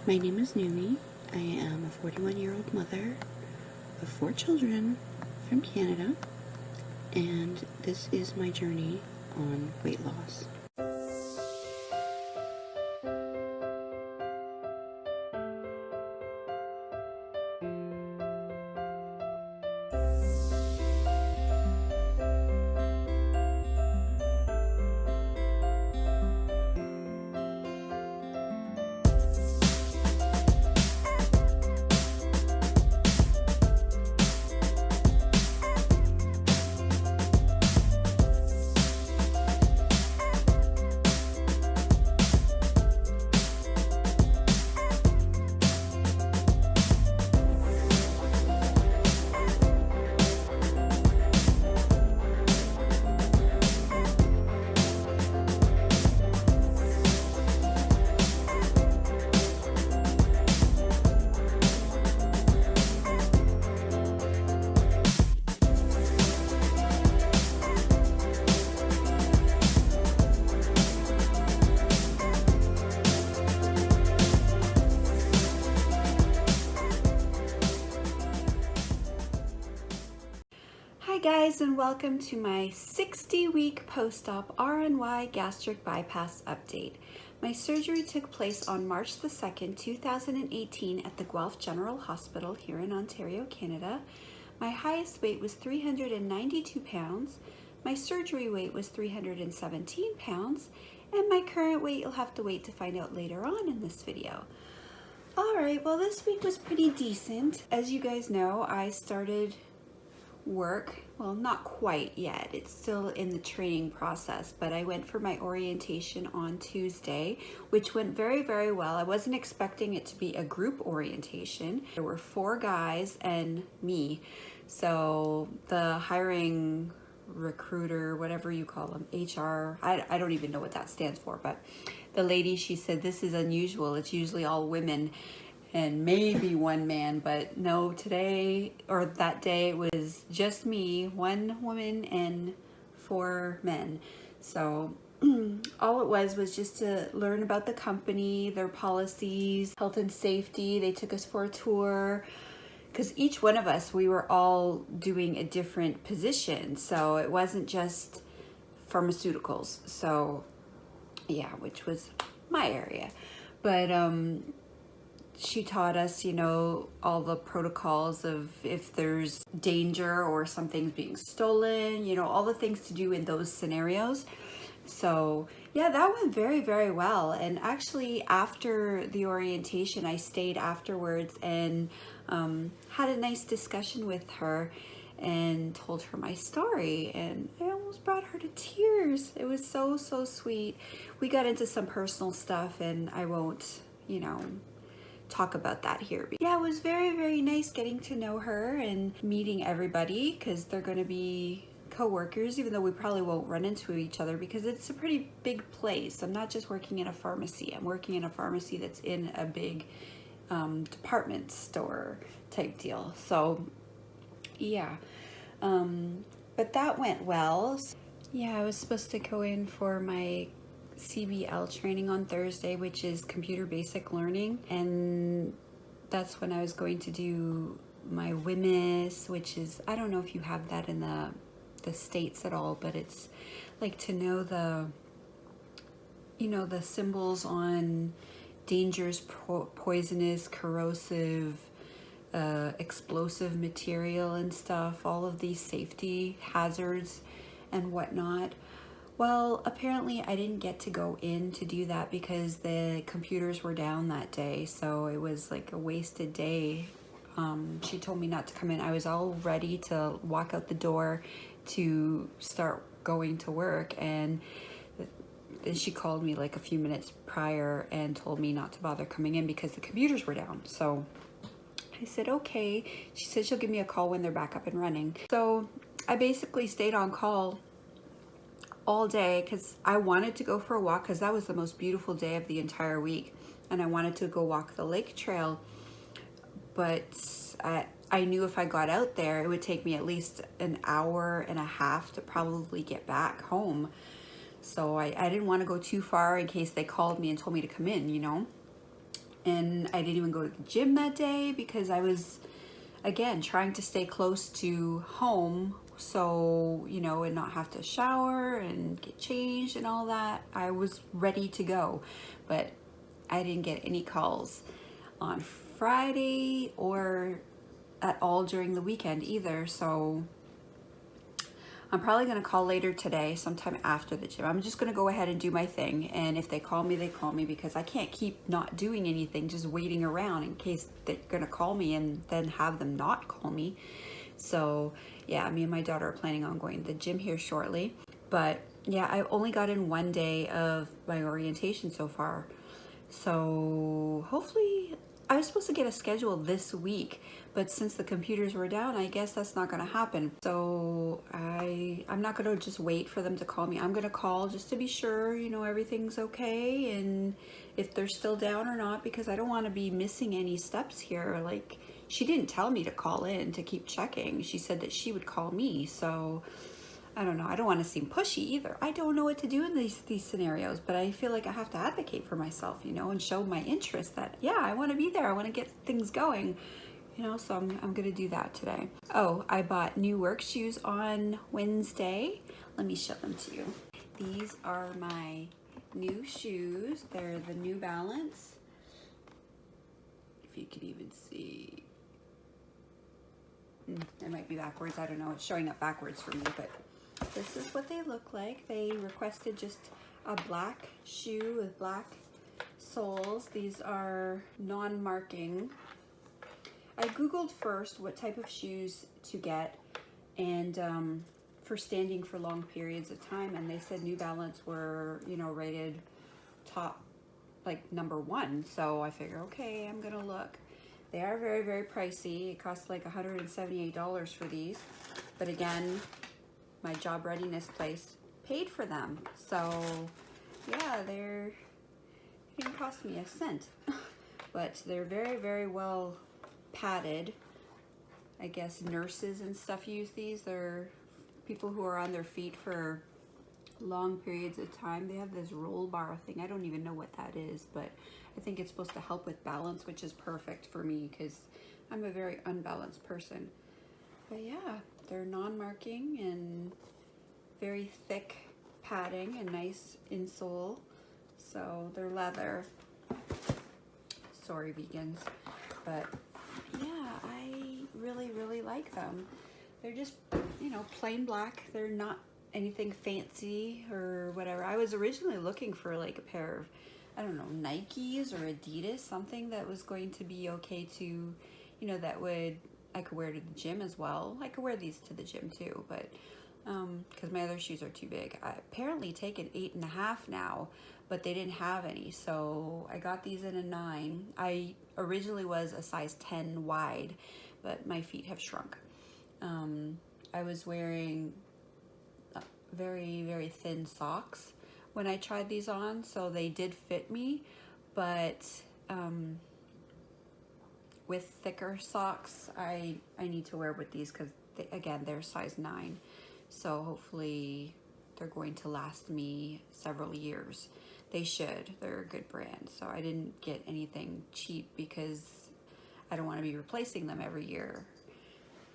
My name is NuMi. I am a 41-year-old mother of 4 children from Canada, and this is my journey on weight loss. Hi guys, and welcome to my 60-week post-op RNY Gastric Bypass update. My surgery took place on March the 2nd, 2018 at the Guelph General Hospital here in Ontario, Canada. My highest weight was 392 pounds, my surgery weight was 317 pounds, and my current weight you'll have to wait to find out later on in this video. Alright, well this week was pretty decent. As you guys know, I started work. Well, not quite yet. It's still in the training process, but I went for my orientation on Tuesday, which went very, very well. I wasn't expecting it to be a group orientation. There were 4 guys and me. So the hiring recruiter, whatever you call them, HR, I don't even know what that stands for, but the lady, she said, this is unusual. It's usually all women and maybe 1 man, but no, today or that day it was just me, 1 woman and 4 men. So all it was just to learn about the company, their policies, health and safety. They took us for a tour because each one of us, we were all doing a different position. So it wasn't just pharmaceuticals. So yeah, which was my area. But she taught us, all the protocols of if there's danger or something's being stolen, all the things to do in those scenarios. So yeah, that went very, very well. And actually after the orientation, I stayed afterwards and had a nice discussion with her and told her my story, and I almost brought her to tears. It was so, so sweet. We got into some personal stuff and I won't, talk about that here. But yeah, it was very, very nice getting to know her and meeting everybody because they're going to be co-workers, even though we probably won't run into each other because it's a pretty big place. I'm not just working in a pharmacy. I'm working in a pharmacy that's in a big department store type deal. So yeah, but that went well. Yeah, I was supposed to go in for my CBL training on Thursday, which is computer basic learning, and that's when I was going to do my WMIS, which is, I don't know if you have that in the States at all, but it's like to know the the symbols on dangerous, poisonous, corrosive, explosive material and stuff, all of these safety hazards and whatnot. Well, apparently I didn't get to go in to do that because the computers were down that day, so it was like a wasted day. She told me not to come in. I was all ready to walk out the door to start going to work, and then she called me like a few minutes prior and told me not to bother coming in because the computers were down. So I said, okay. She said she'll give me a call when they're back up and running. So I basically stayed on call all day because I wanted to go for a walk because that was the most beautiful day of the entire week, and I wanted to go walk the lake trail, but I knew if I got out there it would take me at least an hour and a half to probably get back home. So I didn't want to go too far in case they called me and told me to come in, And I didn't even go to the gym that day because I was, again, trying to stay close to home, so, you know, and not have to shower and get changed and all that. I was ready to go, but I didn't get any calls on Friday or at all during the weekend either. So I'm probably going to call later today, sometime after the gym. I'm just going to go ahead and do my thing. And if they call me, they call me, because I can't keep not doing anything, just waiting around in case they're going to call me and then have them not call me. So yeah, me and my daughter are planning on going to the gym here shortly. But yeah, I only got in one day of my orientation so far. So hopefully, I was supposed to get a schedule this week, but since the computers were down, I guess that's not going to happen. So I'm not going to just wait for them to call me. I'm going to call just to be sure, you know, everything's okay and if they're still down or not, because I don't want to be missing any steps here. Like, she didn't tell me to call in to keep checking. She said that she would call me. So I don't know. I don't want to seem pushy either. I don't know what to do in these scenarios, but I feel like I have to advocate for myself, you know, and show my interest that, yeah, I want to be there. I want to get things going, you know, so I'm going to do that today. Oh, I bought new work shoes on Wednesday. Let me show them to you. These are my new shoes. They're the New Balance. If you can even see. It might be backwards. I don't know. It's showing up backwards for me, but this is what they look like. They requested just a black shoe with black soles. These are non-marking. I Googled first what type of shoes to get and for standing for long periods of time, and they said New Balance were, you know, rated top, like #1. So I figure, okay, I'm gonna look. They are very, very pricey. It costs like $178 for these, but again, my job readiness place paid for them. So yeah, it didn't cost me a cent, but they're very, very well padded. I guess nurses and stuff use these. They're people who are on their feet for long periods of time. They have this roll bar thing. I don't even know what that is, but I think it's supposed to help with balance, which is perfect for me because I'm a very unbalanced person. But yeah, they're non-marking and very thick padding and nice insole. So they're leather. Sorry, vegans. But yeah, I really, really like them. They're just, you know, plain black. They're not anything fancy or whatever. I was originally looking for like a pair of, I don't know, Nikes or Adidas, something that was going to be okay to, you know, that I could wear to the gym as well. I could wear these to the gym too, but because my other shoes are too big. I apparently take an 8.5 now, but they didn't have any, so I got these in a 9. I originally was a size 10 wide, but my feet have shrunk. I was wearing very, very thin socks when I tried these on, so they did fit me, but with thicker socks, I need to wear with these because, again, they're size 9. So hopefully they're going to last me several years. They should. They're a good brand. So I didn't get anything cheap because I don't want to be replacing them every year.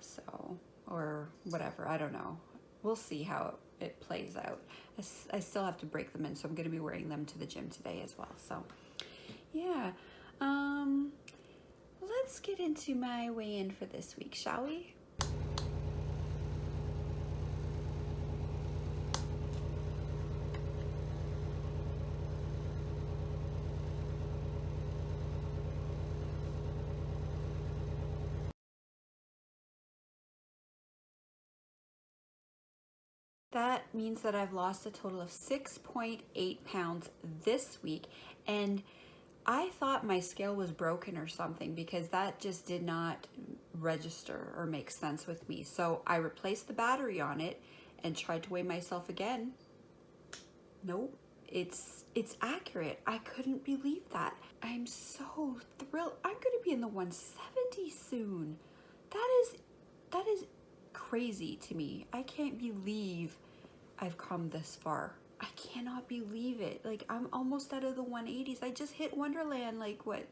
So, or whatever. I don't know. We'll see how it plays out. I still have to break them in, so I'm going to be wearing them to the gym today as well. So, yeah. Let's get into my weigh-in for this week, shall we? That means that I've lost a total of 6.8 pounds this week, and I thought my scale was broken or something because that just did not register or make sense with me. So I replaced the battery on it and tried to weigh myself again. Nope, it's accurate. I couldn't believe that. I'm so thrilled. I'm gonna be in the 170 soon. That is crazy to me. I can't believe I've come this far. I cannot believe it. Like, I'm almost out of the 180s. I just hit Wonderland like what,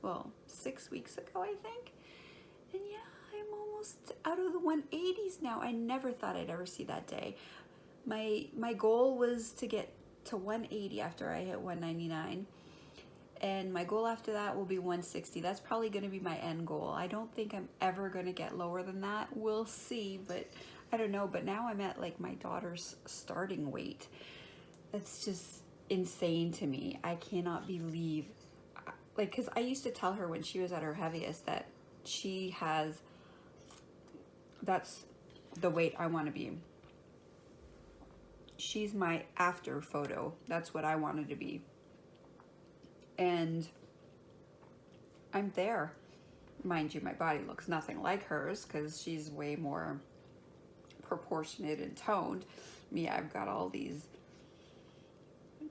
well, 6 weeks ago, I think. And yeah, I'm almost out of the 180s now. I never thought I'd ever see that day. My goal was to get to 180 after I hit 199. And my goal after that will be 160. That's probably going to be my end goal. I don't think I'm ever going to get lower than that. We'll see, but I don't know. But now I'm at like my daughter's starting weight. That's just insane to me. I cannot believe, like, because I used to tell her when she was at her heaviest that that's the weight I want to be. She's my after photo. That's what I wanted to be. And I'm there. Mind you, my body looks nothing like hers because she's way more proportionate and toned. Me, I've got all these,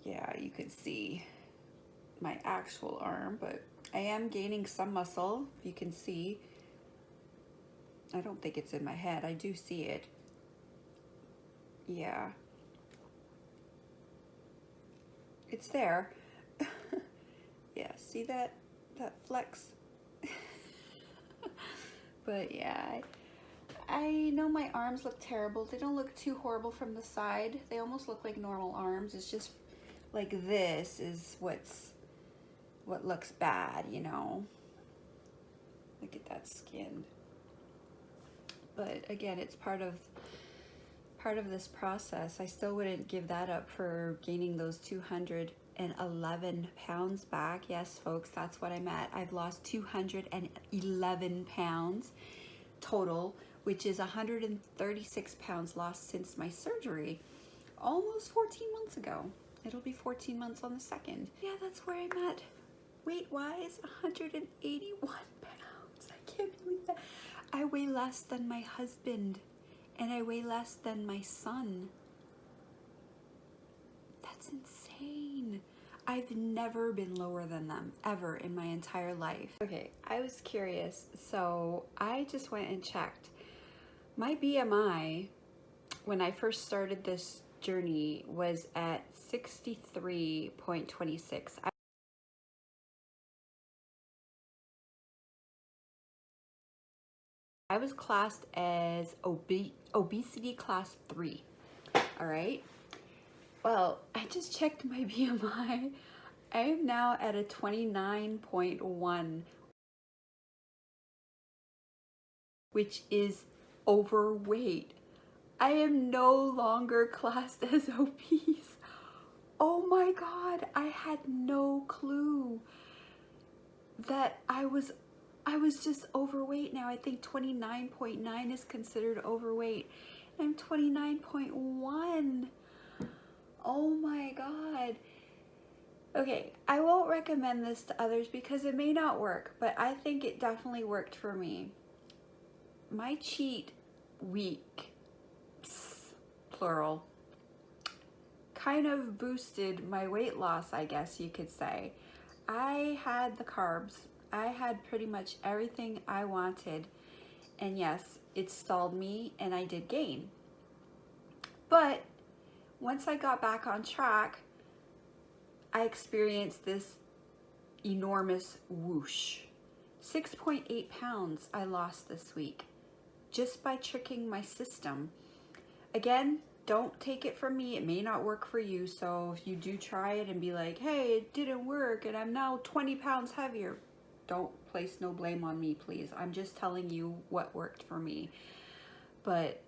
yeah, you can see my actual arm, but I am gaining some muscle. You can see. I don't think it's in my head. I do see it. Yeah. It's there. Yeah, see that flex? But yeah, I know my arms look terrible. They don't look too horrible from the side. They almost look like normal arms. It's just like this is what looks bad, you know. Look at that skin. But again, it's part of this process. I still wouldn't give that up for gaining those 211 pounds back. Yes, folks, that's what I'm at. I've lost 211 pounds total, which is 136 pounds lost since my surgery almost 14 months ago. It'll be 14 months on the 2nd. Yeah, that's where I'm at weight-wise, 181 pounds. I can't believe that. I weigh less than my husband, and I weigh less than my son. That's insane. I've never been lower than them, ever in my entire life. Okay, I was curious, so I just went and checked. My BMI, when I first started this journey, was at 63.26. I was classed as obesity class 3, all right? Well, I just checked my BMI. I am now at a 29.1, which is overweight. I am no longer classed as obese. Oh my God, I had no clue that I was just overweight now. I think 29.9 is considered overweight. I'm 29.1. Oh my God. Okay, I won't recommend this to others because it may not work, but I think it definitely worked for me. My cheat week, plural, kind of boosted my weight loss, I guess you could say. I had the carbs. I had pretty much everything I wanted. And yes, it stalled me and I did gain. But once I got back on track, I experienced this enormous whoosh. 6.8 pounds I lost this week just by tricking my system. Again, don't take it from me. It may not work for you. So if you do try it and be like, hey, it didn't work and I'm now 20 pounds heavier, don't place no blame on me, please. I'm just telling you what worked for me. But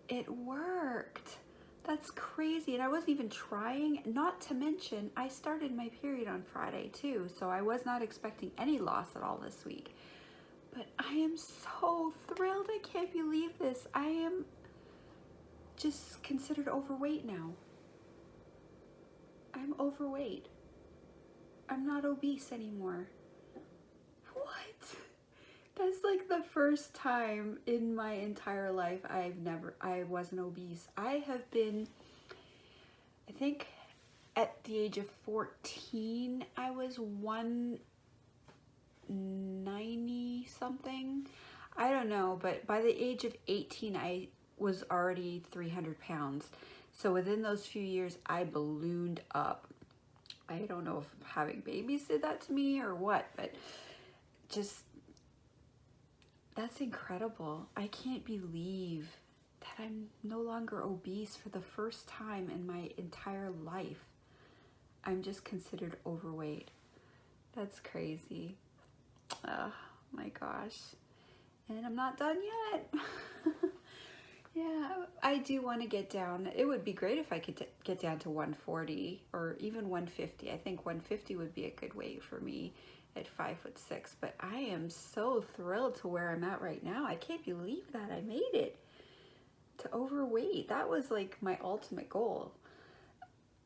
it worked. That's crazy. And I wasn't even trying. Not to mention, I started my period on Friday too. So I was not expecting any loss at all this week. But I am so thrilled. I can't believe this. I am just considered overweight now. I'm overweight. I'm not obese anymore. What? That's like the first time in my entire life I wasn't obese. I have been, I think at the age of 14, I was 190 something. I don't know, but by the age of 18, I was already 300 pounds. So within those few years, I ballooned up. I don't know if having babies did that to me or what, but that's incredible. I can't believe that I'm no longer obese for the first time in my entire life. I'm just considered overweight. That's crazy. Oh my gosh. And I'm not done yet. Yeah, I do want to get down. It would be great if I could get down to 140 or even 150. I think 150 would be a good weight for me at 5'6". But I am so thrilled to where I'm at right now. I can't believe that I made it to overweight. That was like my ultimate goal.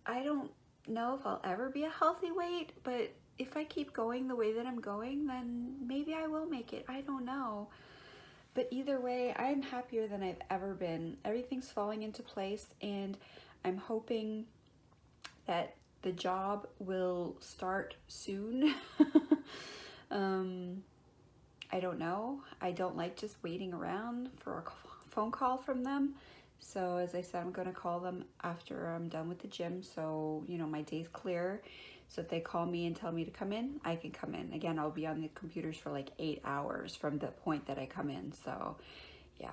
I don't know if I'll ever be a healthy weight, but if I keep going the way that I'm going, then maybe I will make it. I don't know. But either way, I'm happier than I've ever been. Everything's falling into place, and I'm hoping that the job will start soon. I don't know. I don't like just waiting around for a phone call from them. So as I said, I'm going to call them after I'm done with the gym. So, you know, my day's clear. So if they call me and tell me to come in, I can come in. Again, I'll be on the computers for like 8 hours from the point that I come in. So yeah.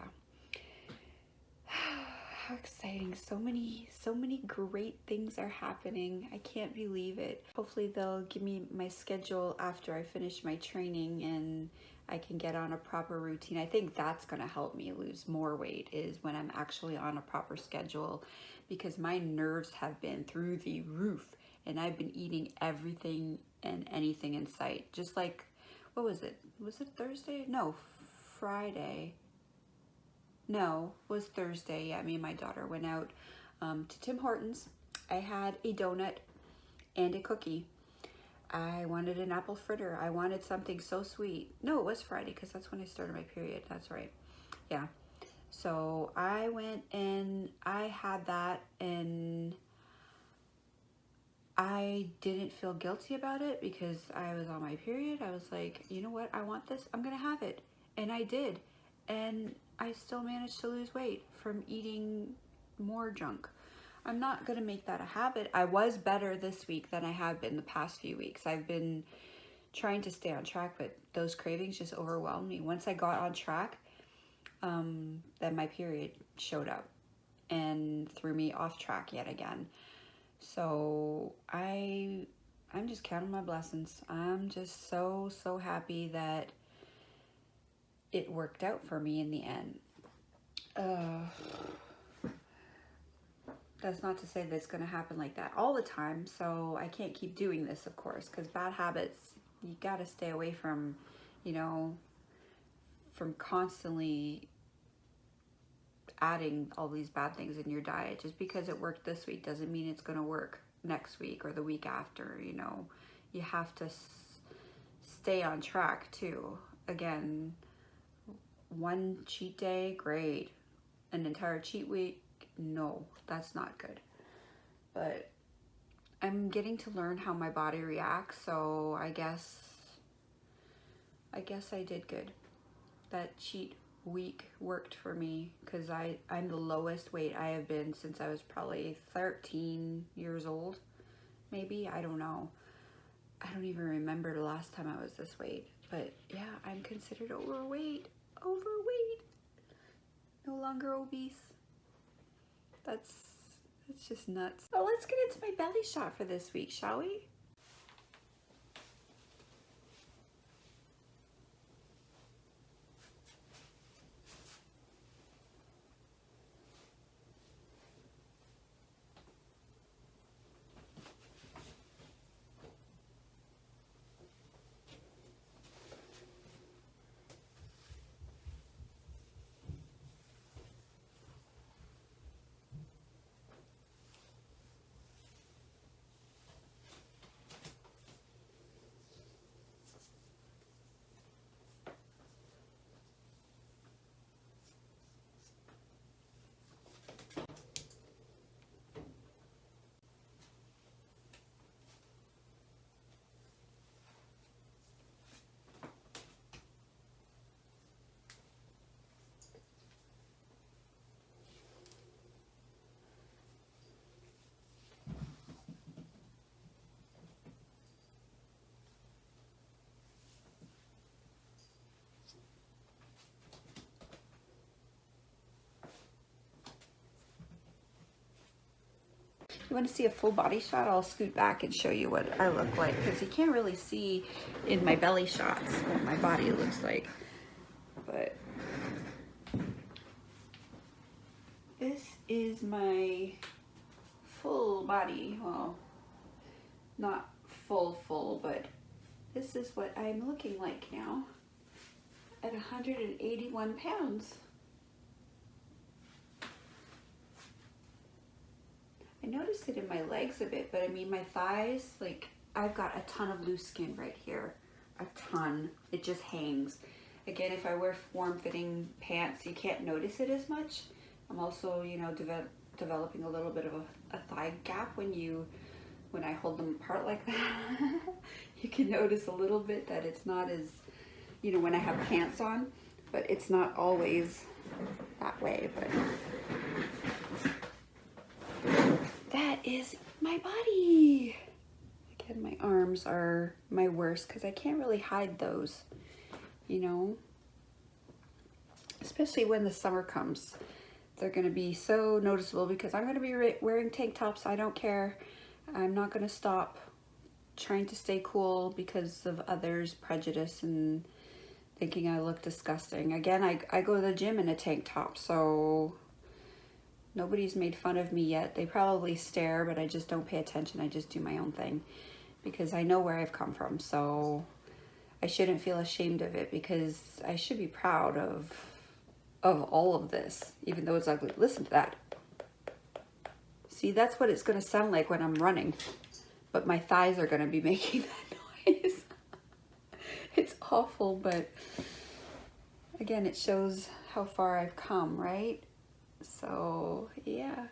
How exciting. So many great things are happening. I can't believe it. Hopefully they'll give me my schedule after I finish my training and I can get on a proper routine. I think that's going to help me lose more weight, is when I'm actually on a proper schedule, because my nerves have been through the roof and I've been eating everything and anything in sight. Just like, what was it? Was it Thursday? No, Friday. No, it was Thursday. Yeah, me and my daughter went out to Tim Hortons. I had a donut and a cookie. I wanted an apple fritter. I wanted something so sweet. No, it was Friday because that's when I started my period. That's right. Yeah. So I went and I had that, and I didn't feel guilty about it because I was on my period. I was like, you know what? I want this. I'm going to have it. And I did. And I still managed to lose weight from eating more junk. I'm not going to make that a habit. I was better this week than I have been the past few weeks. I've been trying to stay on track, but those cravings just overwhelmed me. Once I got on track, then my period showed up and threw me off track yet again. So I'm just counting my blessings. I'm just so happy that it worked out for me in the end. That's not to say that it's going to happen like that all the time. So I can't keep doing this, of course, because bad habits, you got to stay away from, you know, from constantly adding all these bad things in your diet. Just because it worked this week doesn't mean it's going to work next week or the week after. You know, you have to stay on track too. Again, one cheat day, great. An entire cheat week, no, that's not good. But I'm getting to learn how my body reacts, so I guess I did good. That cheat week worked for me because I'm the lowest weight I have been since I was probably 13 years old. Maybe, I don't know. I don't even remember the last time I was this weight. But yeah, I'm considered overweight. No longer obese. It's just nuts. So let's get into my belly shot for this week, shall we? you want to see a full body shot, I'll scoot back and show you what I look like, because you can't really see in my belly shots what my body looks like. But this is my full body. Well, not full, but this is what I'm looking like now at 181 pounds. I noticed it in my legs a bit, but I mean my thighs, like I've got a ton of loose skin right here, a ton. It just hangs. Again, if I wear form-fitting pants, you can't notice it as much. I'm also, you know, developing a little bit of a thigh gap when I hold them apart like that. You can notice a little bit that it's not as, you know, when I have pants on, but it's not always that way. But that is my body. Again, my arms are my worst because I can't really hide those, you know, especially when the summer comes. They're going to be so noticeable because I'm going to be wearing tank tops. I don't care. I'm not going to stop trying to stay cool because of others' prejudice and thinking I look disgusting. Again, I go to the gym in a tank top, so nobody's made fun of me yet. They probably stare, but I just don't pay attention. I just do my own thing because I know where I've come from. So I shouldn't feel ashamed of it because I should be proud of all of this, even though it's ugly. Listen to that. See, that's what it's going to sound like when I'm running, but my thighs are going to be making that noise. It's awful, but again, it shows how far I've come, right? So yeah,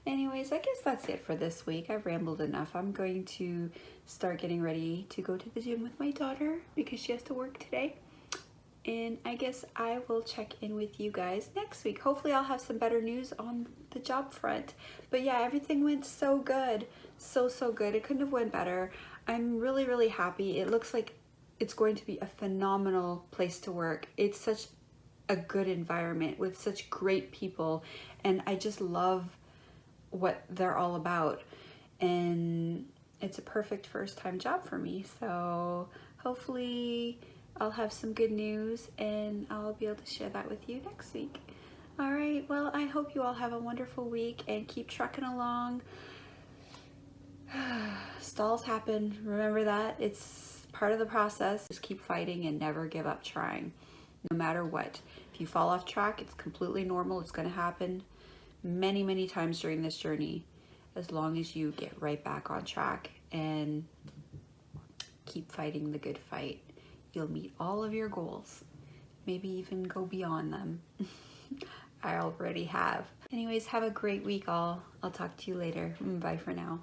anyways, I guess that's it for this week. I've rambled enough. I'm going to start getting ready to go to the gym with my daughter because she has to work today. And I guess I will check in with you guys next week. Hopefully I'll have some better news on the job front. But yeah, everything went so good. So good. It couldn't have went better. I'm really happy. It looks like it's going to be a phenomenal place to work. It's such a good environment with such great people. And I just love what they're all about. And it's a perfect first-time job for me. So hopefully I'll have some good news and I'll be able to share that with you next week. All right, well, I hope you all have a wonderful week and keep trucking along. Stalls happen, remember that. It's part of the process. Just keep fighting and never give up trying, no matter what. If you fall off track, it's completely normal. It's gonna happen many times during this journey, as long as you get right back on track and keep fighting the good fight. You'll meet all of your goals, maybe even go beyond them. I already have. Anyways, have a great week all. I'll talk to you later. Bye for now.